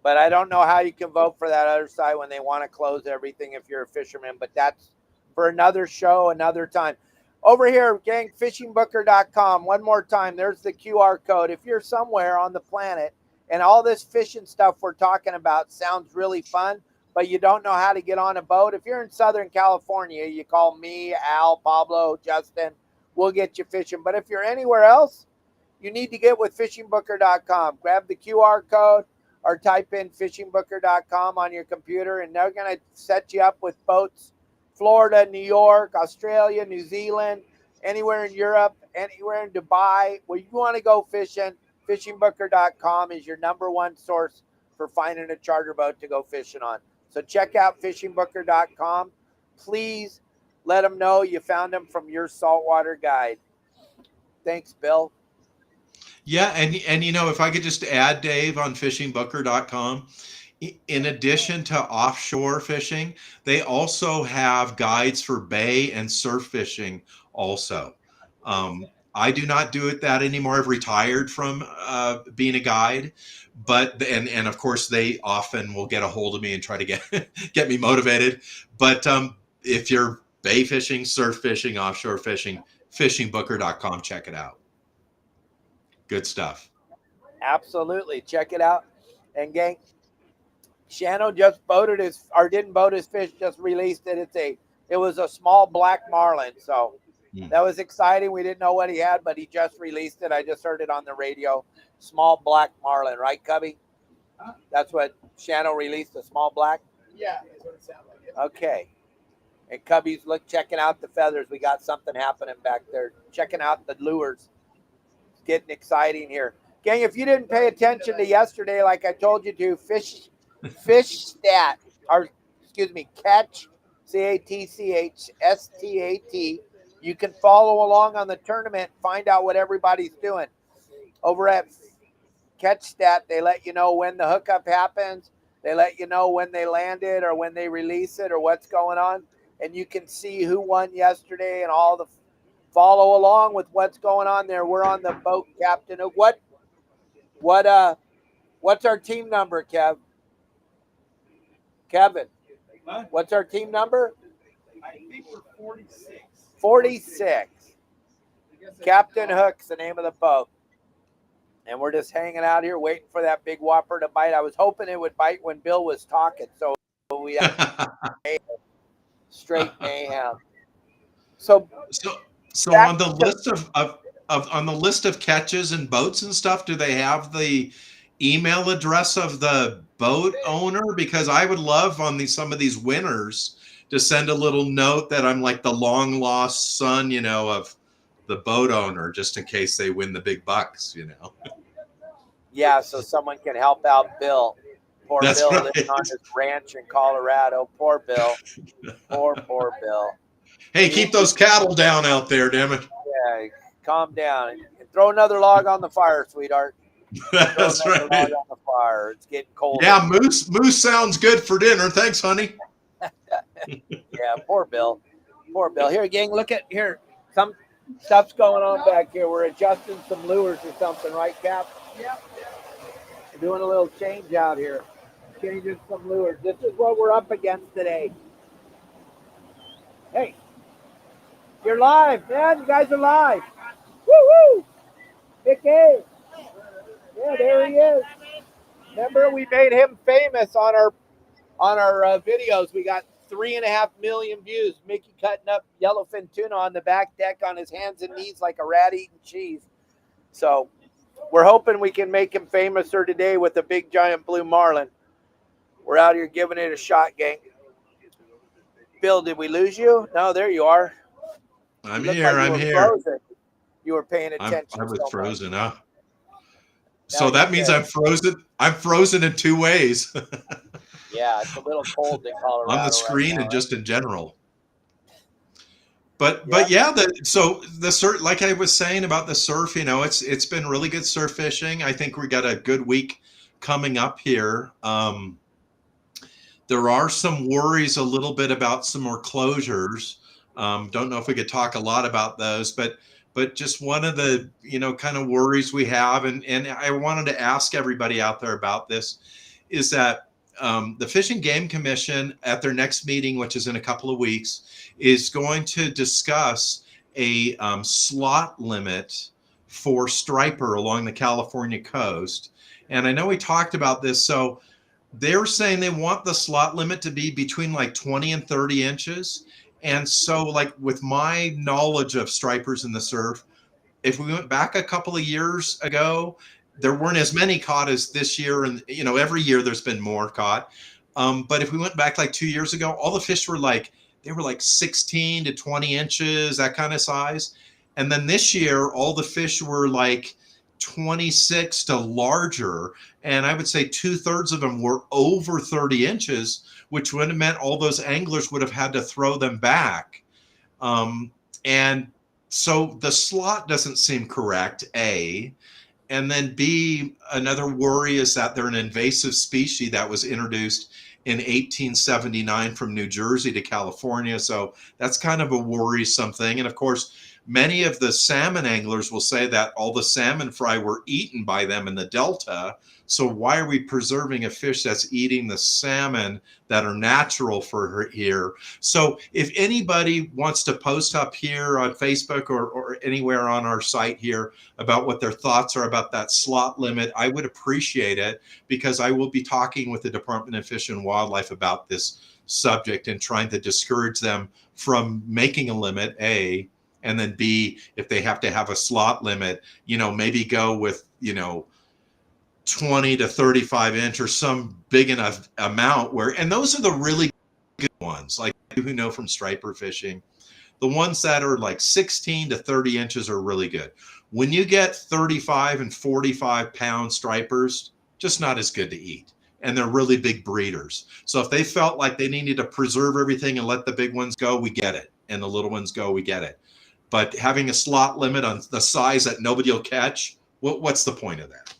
But I don't know how you can vote for that other side when they want to close everything if you're a fisherman. But that's for another show, another time. Over here, gang, fishingbooker.com. One more time, there's the QR code. If you're somewhere on the planet and all this fishing stuff we're talking about sounds really fun, but you don't know how to get on a boat, if you're in Southern California, you call me, Al, Pablo, Justin. We'll get you fishing. But if you're anywhere else, you need to get with fishingbooker.com. Grab the QR code or type in fishingbooker.com on your computer, and they're going to set you up with boats. Florida, New York, Australia, New Zealand, anywhere in Europe, anywhere in Dubai, where you want to go fishing, fishingbooker.com is your number one source for finding a charter boat to go fishing on. So check out fishingbooker.com. Please let them know you found them from your saltwater guide. Thanks, Bill. Yeah, and if I could just add, Dave, on fishingbooker.com, in addition to offshore fishing, they also have guides for bay and surf fishing also. I do not do it that anymore. I've retired from being a guide, but and of course they often will get a hold of me and try to get me motivated. But if you're bay fishing, surf fishing, offshore fishing, fishingbooker.com, check it out. Good stuff. Absolutely, check it out. And gang, Shano just boated his, or didn't boat his fish, just released it. It was a small black marlin, so that was exciting. We didn't know what he had, but he just released it. I just heard it on the radio. Small black marlin, right, Cubby? That's what Shano released, a small black? Yeah, that's what it sounded like. Okay. And Cubby's checking out the feathers. We got something happening back there. Checking out the lures. It's getting exciting here. Gang, if you didn't pay attention to yesterday, like I told you to, fish stat, or excuse me, catch, CATCHSTAT. You can follow along on the tournament, find out what everybody's doing. Over at Catch Stat, they let you know when the hookup happens. They let you know when they landed or when they release it or what's going on. And you can see who won yesterday and all the follow along with what's going on there. We're on the boat, Captain. What's our team number, Kev? Kevin, Huh? what's our team number? I think we're 46. 46. Captain Hook's the name of the boat. And we're just hanging out here waiting for that big whopper to bite. I was hoping it would bite when Bill was talking, so we had straight mayhem. So on the list on the list of catches and boats and stuff, do they have the email address of the boat owner? Because I would love on some of these winners to send a little note that I'm like the long lost son, of the boat owner, just in case they win the big bucks, Yeah, so someone can help out Bill. Poor That's Bill right. living on his ranch in Colorado. Poor Bill. Poor Bill. Hey, keep those cattle down out there, damn it. Yeah, calm down. And throw another log on the fire, sweetheart. That's right. Log on the fire. It's getting cold. Yeah, moose sounds good for dinner. Thanks, honey. Yeah, poor Bill. Poor Bill. Here, gang, look at here. Some stuff's going on back here. We're adjusting some lures or something, right, Cap? Yep. We're doing a little change out here. Changing some lures. This is what we're up against today. Hey, you're live, man. You guys are live. Woo-hoo! Big A. Yeah, there he is. Remember, we made him famous on our videos. We got 3.5 million views. Mickey cutting up yellowfin tuna on the back deck on his hands and knees like a rat eating cheese. So we're hoping we can make him famouser today with a big giant blue marlin. We're out here giving it a shot, gang. Bill, did we lose you? No, there you are. I'm You here. look like I'm you were here. frozen. You were paying attention. I was so frozen, much. huh? So that means I'm frozen. I'm frozen in two ways. Yeah, it's a little cold in Colorado On the screen right now, and just in general. But the surf, like I was saying about the surf, it's been really good surf fishing. I think we got a good week coming up here. There are some worries a little bit about some more closures. Don't know if we could talk a lot about those, but just one of the kind of worries we have, and I wanted to ask everybody out there about this, is that the Fish and Game Commission at their next meeting, which is in a couple of weeks, is going to discuss a slot limit for striper along the California coast. And I know we talked about this. So they're saying they want the slot limit to be between like 20 and 30 inches. And so, like, with my knowledge of stripers in the surf, if we went back a couple of years ago, there weren't as many caught as this year. And, every year there's been more caught. But if we went back like 2 years ago, all the fish were like 16 to 20 inches, that kind of size. And then this year, all the fish were like 26 to larger. And I would say 2/3 of them were over 30 inches, which would have meant all those anglers would have had to throw them back. And so the slot doesn't seem correct, A. And then B, another worry is that they're an invasive species that was introduced in 1879 from New Jersey to California. So that's kind of a worrisome thing. And of course, many of the salmon anglers will say that all the salmon fry were eaten by them in the Delta. So why are we preserving a fish that's eating the salmon that are natural for here? So if anybody wants to post up here on Facebook or anywhere on our site here about what their thoughts are about that slot limit, I would appreciate it, because I will be talking with the Department of Fish and Wildlife about this subject and trying to discourage them from making a limit, A, and then B, if they have to have a slot limit, maybe go with, 20 to 35 inch or some big enough amount and those are the really good ones, like who know from striper fishing. The ones that are like 16 to 30 inches are really good. When you get 35 and 45 pound stripers, just not as good to eat. And they're really big breeders. So if they felt like they needed to preserve everything and let the big ones go, we get it. And the little ones go, we get it. But having a slot limit on the size that nobody will catch, what's the point of that?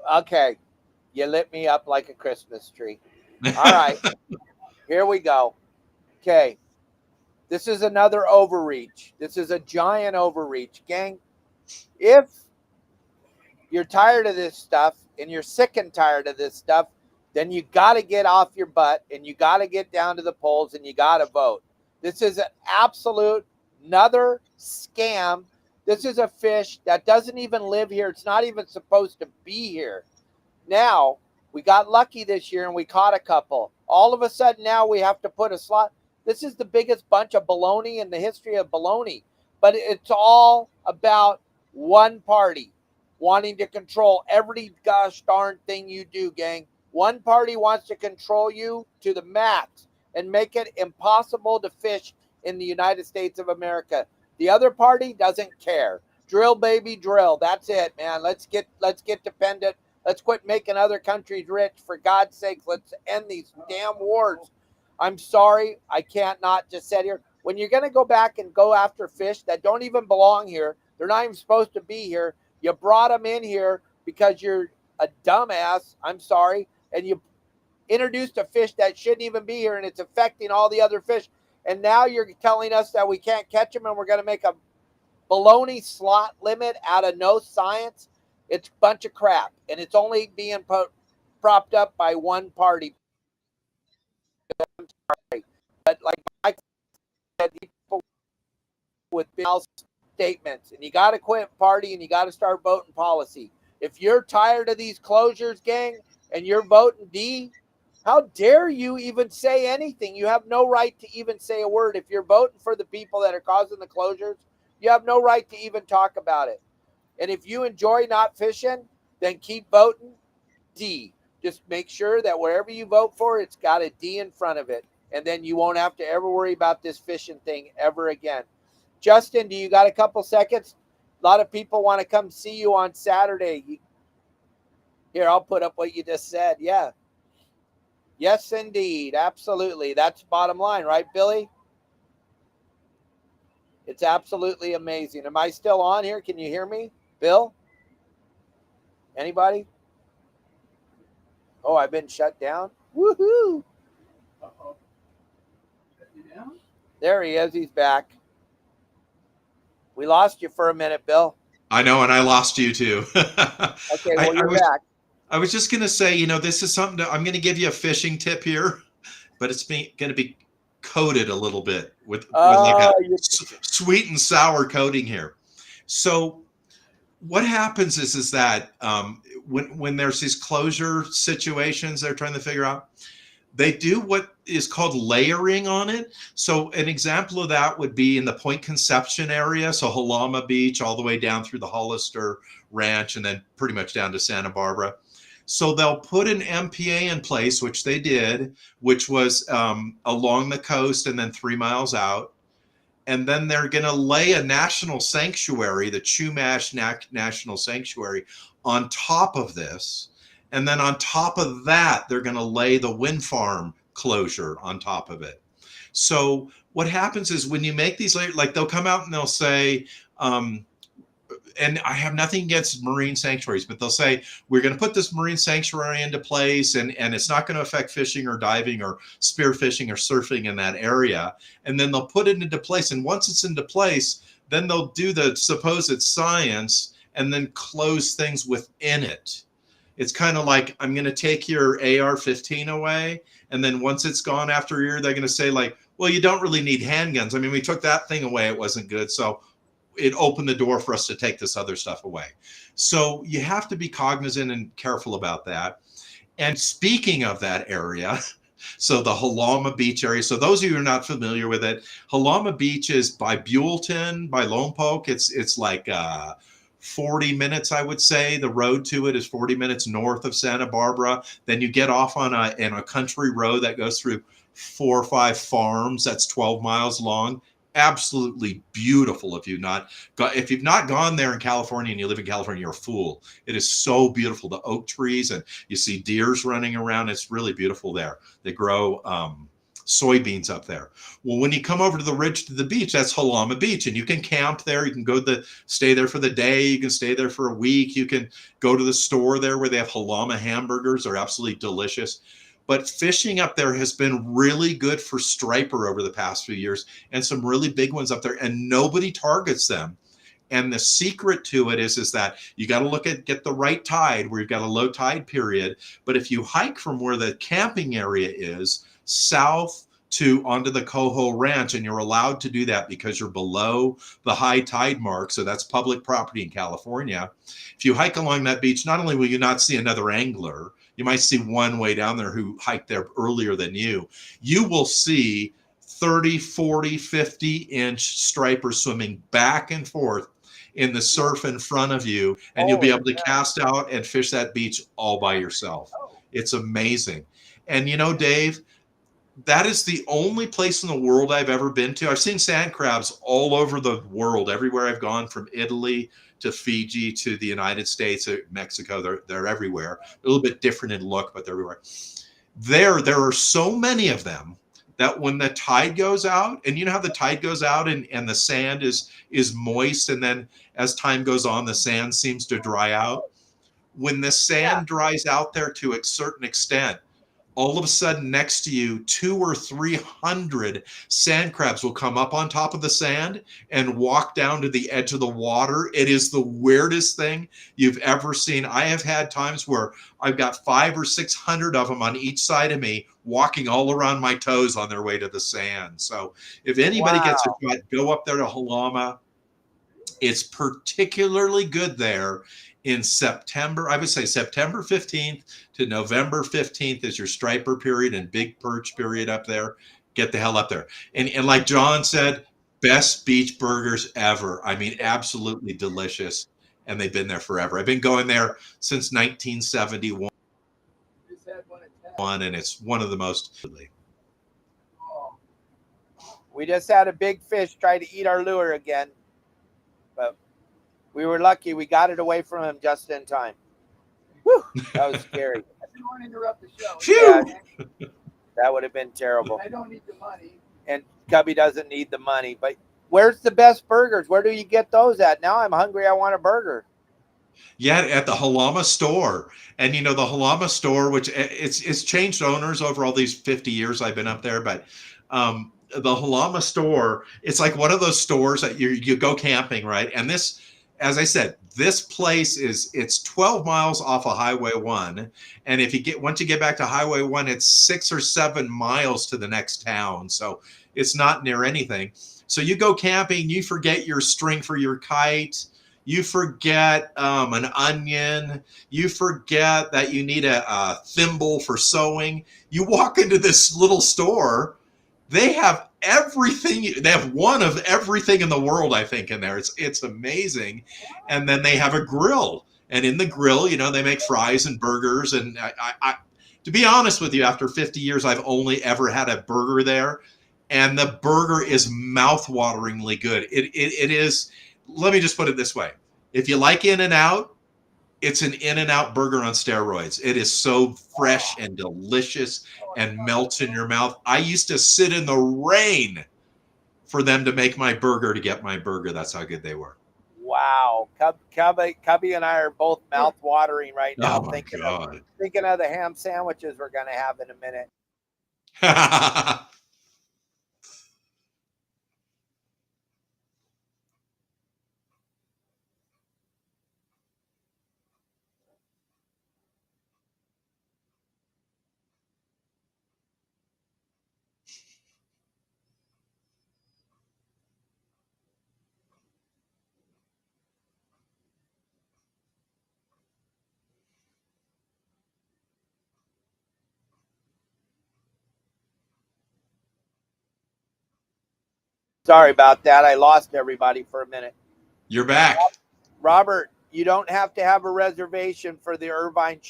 Okay, you lit me up like a Christmas tree. All right, here we go. Okay, this is another overreach. This is a giant overreach, gang. If you're tired of this stuff and you're sick and tired of this stuff, then you got to get off your butt and you got to get down to the polls and you got to vote. This is an absolute another scam. This is a fish that doesn't even live here. It's not even supposed to be here. Now, we got lucky this year and we caught a couple. All of a sudden now we have to put a slot. This is the biggest bunch of baloney in the history of baloney. But it's all about one party wanting to control every gosh darn thing you do, gang. One party wants to control you to the max and make it impossible to fish in the United States of America. The other party doesn't care. Drill, baby, drill. That's it, man. Let's get dependent. Let's quit making other countries rich. For God's sake, let's end these damn wars. I'm sorry. I can't not just sit here. When you're going to go back and go after fish that don't even belong here, they're not even supposed to be here. You brought them in here because you're a dumbass. I'm sorry. And you introduced a fish that shouldn't even be here, and it's affecting all the other fish. And now you're telling us that we can't catch them and we're going to make a baloney slot limit out of no science. It's a bunch of crap. And it's only being propped up by one party. I'm sorry. But like I said, people with false statements. And you got to quit party and you got to start voting policy. If you're tired of these closures, gang, and you're voting D, how dare you even say anything? You have no right to even say a word. If you're voting for the people that are causing the closures, you have no right to even talk about it. And if you enjoy not fishing, then keep voting D. Just make sure that wherever you vote for, it's got a D in front of it. And then you won't have to ever worry about this fishing thing ever again. Justin, do you got a couple seconds? A lot of people want to come see you on Saturday. Here, I'll put up what you just said. Yeah. Yes, indeed. Absolutely. That's bottom line, right, Billy? It's absolutely amazing. Am I still on here? Can you hear me? Bill? Anybody? Oh, I've been shut down? Woohoo! Uh-oh. Shut you down? There he is. He's back. We lost you for a minute, Bill. I know, and I lost you too. Okay, well, you're back. I was just going to say, this is something I'm going to give you a fishing tip here, but it's going to be coated a little bit with like a sweet and sour coating here. So what happens is that when there's these closure situations they're trying to figure out, they do what is called layering on it. So an example of that would be in the Point Conception area. So Halama Beach all the way down through the Hollister Ranch and then pretty much down to Santa Barbara. So they'll put an MPA in place, which they did, which was along the coast and then 3 miles out. And then they're going to lay a national sanctuary, the Chumash National Sanctuary, on top of this. And then on top of that, they're going to lay the wind farm closure on top of it. So what happens is when you make these layers, like they'll come out and they'll say, and I have nothing against marine sanctuaries, but they'll say, we're going to put this marine sanctuary into place, and it's not going to affect fishing or diving or spearfishing or surfing in that area. And then they'll put it into place. And once it's into place, then they'll do the supposed science and then close things within it. It's kind of like, I'm going to take your AR-15 away. And then once it's gone after a year, they're going to say like, well, you don't really need handguns. I mean, we took that thing away. It wasn't good. So it opened the door for us to take this other stuff away. So you have to be cognizant and careful about that. And speaking of that area, so the Halama Beach area. So those of you who are not familiar with it, Halama Beach is by Buellton, by Lompoc. It's like 40 minutes, I would say. The road to it is 40 minutes north of Santa Barbara. Then you get off on a country road that goes through 4 or 5 farms. That's 12 miles long. Absolutely beautiful. If you've not gone there in California and you live in California, you're a fool. It is so beautiful. The oak trees, and you see deers running around. It's really beautiful there. They grow soybeans up there. Well, when you come over to the ridge to the beach, that's Halama Beach, and you can camp there. You can stay there for the day. You can stay there for a week. You can go to the store there where they have Halama hamburgers. They're absolutely delicious. But fishing up there has been really good for striper over the past few years, and some really big ones up there, and nobody targets them. And the secret to it is that you got to get the right tide where you've got a low tide period. But if you hike from where the camping area is south onto the Coho Ranch, and you're allowed to do that because you're below the high tide mark, so that's public property in California. If you hike along that beach, not only will you not see another angler, you might see one way down there who hiked there earlier than you. You will see 30, 40, 50-inch stripers swimming back and forth in the surf in front of you, and you'll be able to cast out and fish that beach all by yourself. It's amazing. And you know, Dave, that is the only place in the world I've ever been to. I've seen sand crabs all over the world, everywhere I've gone, from Italy to Fiji to the United States, Mexico. They're everywhere. A little bit different in look, but they're everywhere. There are so many of them that when the tide goes out, and you know how the tide goes out and the sand is moist, and then as time goes on, the sand seems to dry out. When the sand dries out there to a certain extent, all of a sudden next to you, 200 or 300 sand crabs will come up on top of the sand and walk down to the edge of the water. It is the weirdest thing you've ever seen. I have had times where I've got 500 or 600 of them on each side of me walking all around my toes on their way to the sand. So if anybody gets a shot, go up there to Halama. It's particularly good there in September. I would say September 15th to November 15th is your striper period and big perch period up there. Get the hell up there. And like John said, best beach burgers ever. I mean, absolutely delicious. And they've been there forever. I've been going there since 1971. And it's one of the most. We just had a big fish try to eat our lure again, but we were lucky. We got it away from him just in time. Whew, that was scary. I didn't want to interrupt the show. Yeah, that would have been terrible. I don't need the money. And Cubby doesn't need the money. But where's the best burgers? Where do you get those at? Now I'm hungry. I want a burger. Yeah, at the Halama store. And you know, the Halama store, which it's changed owners over all these 50 years I've been up there, but the Halama store, it's like one of those stores that you go camping, right? And this, as I said, this place it's 12 miles off of Highway 1. And once you get back to Highway 1, it's 6 or 7 miles to the next town. So it's not near anything. So you go camping, you forget your string for your kite, you forget an onion, you forget that you need a thimble for sewing. You walk into this little store, they have everything. They have one of everything in the world, I think, in there. It's amazing. And then they have a grill. And in the grill, you know, they make fries and burgers. And I to be honest with you, after 50 years, I've only ever had a burger there. And the burger is mouth-wateringly good. It is, let me just put it this way. If you like In-N-Out, it's an In-N-Out burger on steroids. It is so fresh and delicious and melts in your mouth. I used to sit in the rain for them to make my burger, to get my burger. That's how good they were. Wow. Wow. Cubby and I are both mouth watering right now, Oh my God. thinking of the ham sandwiches we're going to have in a minute. Sorry about that. I lost everybody for a minute. You're back. Robert, you don't have to have a reservation for the Irvine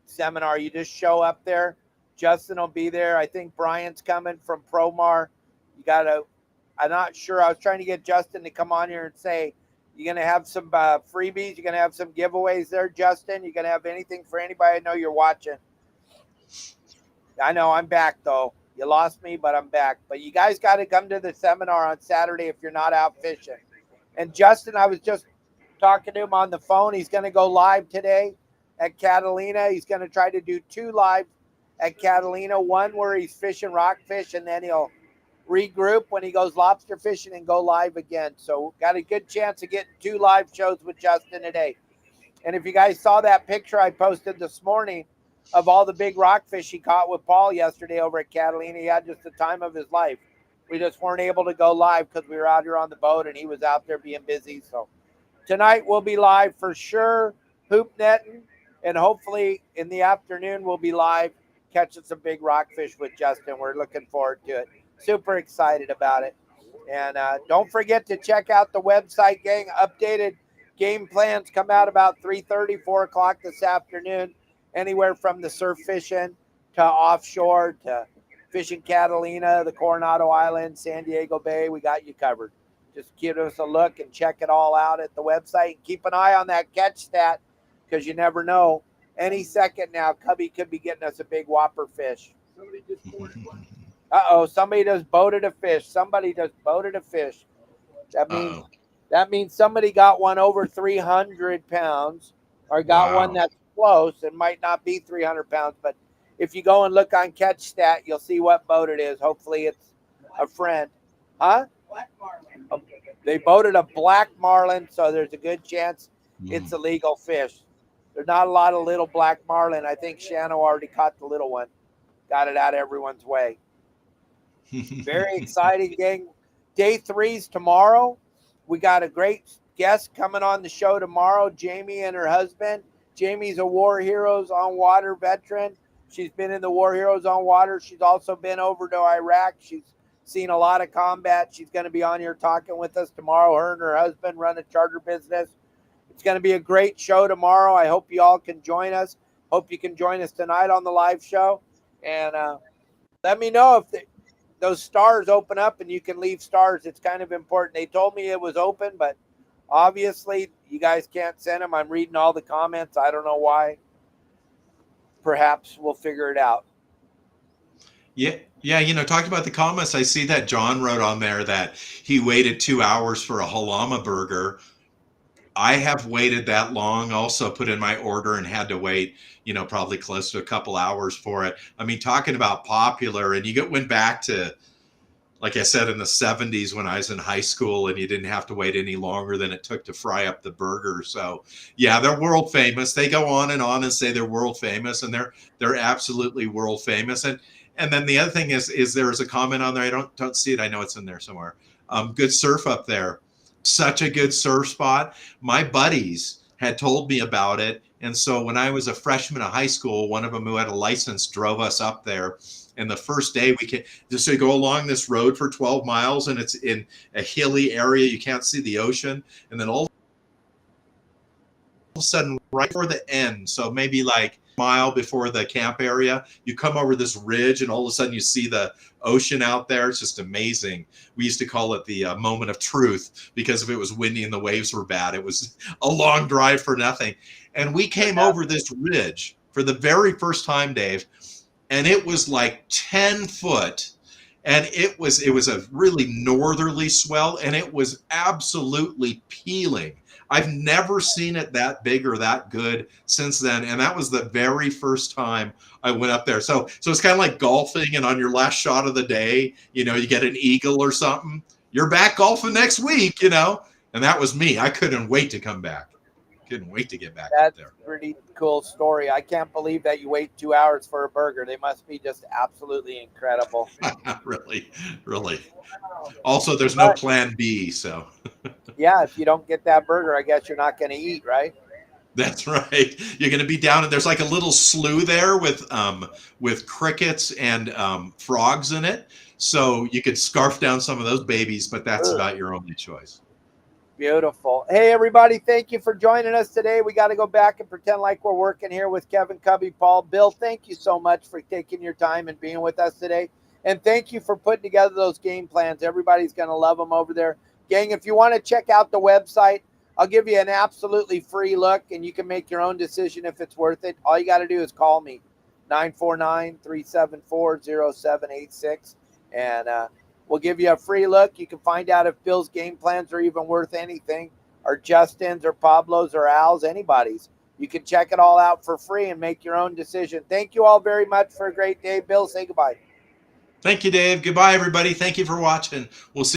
seminar. You just show up there. Justin will be there. I think Brian's coming from Promar. I'm not sure. I was trying to get Justin to come on here and say, you're going to have some freebies. You're going to have some giveaways there, Justin. You're going to have anything for anybody. I know you're watching. I know I'm back, though. You lost me, but I'm back. But you guys got to come to the seminar on Saturday if you're not out fishing. And Justin, I was just talking to him on the phone. He's going to go live today at Catalina. He's going to try to do 2 live at Catalina, one where he's fishing rockfish, and then he'll regroup when he goes lobster fishing and go live again. So got a good chance of getting 2 live shows with Justin today. And if you guys saw that picture I posted this morning of all the big rockfish he caught with Paul yesterday over at Catalina, he had just the time of his life. We just weren't able to go live because we were out here on the boat and he was out there being busy. So tonight we'll be live for sure, hoop netting, and hopefully in the afternoon we'll be live catching some big rockfish with Justin. We're looking forward to it. Super excited about it. And don't forget to check out the website, gang. Updated game plans come out about 3:30, 4 o'clock this afternoon. Anywhere from the surf fishing to offshore to fishing Catalina, the Coronado Islands, San Diego Bay. We got you covered. Just give us a look and check it all out at the website. Keep an eye on that catch stat because you never know. Any second now, Cubby could be getting us a big whopper fish. Somebody just boarded one. Somebody just boated a fish. That means somebody got one over 300 pounds or got one that's close. It might not be 300 pounds, but if you go and look on catch stat, you'll see what boat it is. Hopefully it's a friend. Huh? Black marlin. They boated a black marlin, so there's a good chance it's a legal fish. There's not a lot of little black marlin. I think Shanno already caught the little one. Got it out of everyone's way. Very exciting, gang. Day 3's tomorrow. We got a great guest coming on the show tomorrow, Jamie and her husband. Jamie's a War Heroes on Water veteran. She's been in the War Heroes on Water. She's also been over to Iraq. She's seen a lot of combat. She's going to be on here talking with us tomorrow. Her and her husband run a charter business. It's going to be a great show tomorrow. I hope you all can join us. Hope you can join us tonight on the live show. And let me know if those stars open up and you can leave stars. It's kind of important. They told me it was open, but obviously you guys can't send them. I'm reading all the comments. I don't know why. Perhaps we'll figure it out. Yeah, talking about the comments, I see that John wrote on there that he waited 2 hours for a Halama burger. I have waited that long, also put in my order and had to wait, probably close to a couple hours for it. I mean, talking about popular, and went back to, like I said, in the 70s when I was in high school and you didn't have to wait any longer than it took to fry up the burger. So yeah, they're world famous. They go on and say they're world famous, and they're absolutely world famous. And then the other thing is there's a comment on there. I don't see it. I know it's in there somewhere. Good surf up there. Such a good surf spot. My buddies had told me about it. And so when I was a freshman in high school, one of them who had a license drove us up there. And the first day we go along this road for 12 miles and it's in a hilly area. You can't see the ocean. And then all of a sudden, right before the end, so maybe like a mile before the camp area, you come over this ridge and all of a sudden you see the ocean out there. It's just amazing. We used to call it the moment of truth because if it was windy and the waves were bad, it was a long drive for nothing. And we came over this ridge for the very first time, Dave, and it was like 10 foot and it was a really northerly swell, and it was absolutely peeling. I've never seen it that big or that good since then, and that was the very first time I went up there. So it's kind of like golfing, and on your last shot of the day, you get an eagle or something. You're back golfing next week, and that was me. I couldn't wait to come back. Couldn't wait to get back up That's there. a pretty cool story. I can't believe that you wait 2 hours for a burger. They must be just absolutely incredible. Really, really. Also, there's no plan B, so. Yeah, if you don't get that burger, I guess you're not going to eat, right? That's right. You're going to be down, and there's like a little slough there with crickets and frogs in it. So you could scarf down some of those babies, but that's about your only choice. Beautiful. Hey, everybody, thank you for joining us today. We got to go back and pretend like we're working here with Kevin, Cubby, Paul. Bill, thank you so much for taking your time and being with us today. And thank you for putting together those game plans. Everybody's going to love them over there. Gang, if you want to check out the website, I'll give you an absolutely free look, and you can make your own decision if it's worth it. All you got to do is call me, 949-374-0786, and we'll give you a free look. You can find out if Bill's game plans are even worth anything, or Justin's, or Pablo's, or Al's, anybody's. You can check it all out for free and make your own decision. Thank you all very much for a great day. Bill, say goodbye. Thank you, Dave. Goodbye, everybody. Thank you for watching. We'll see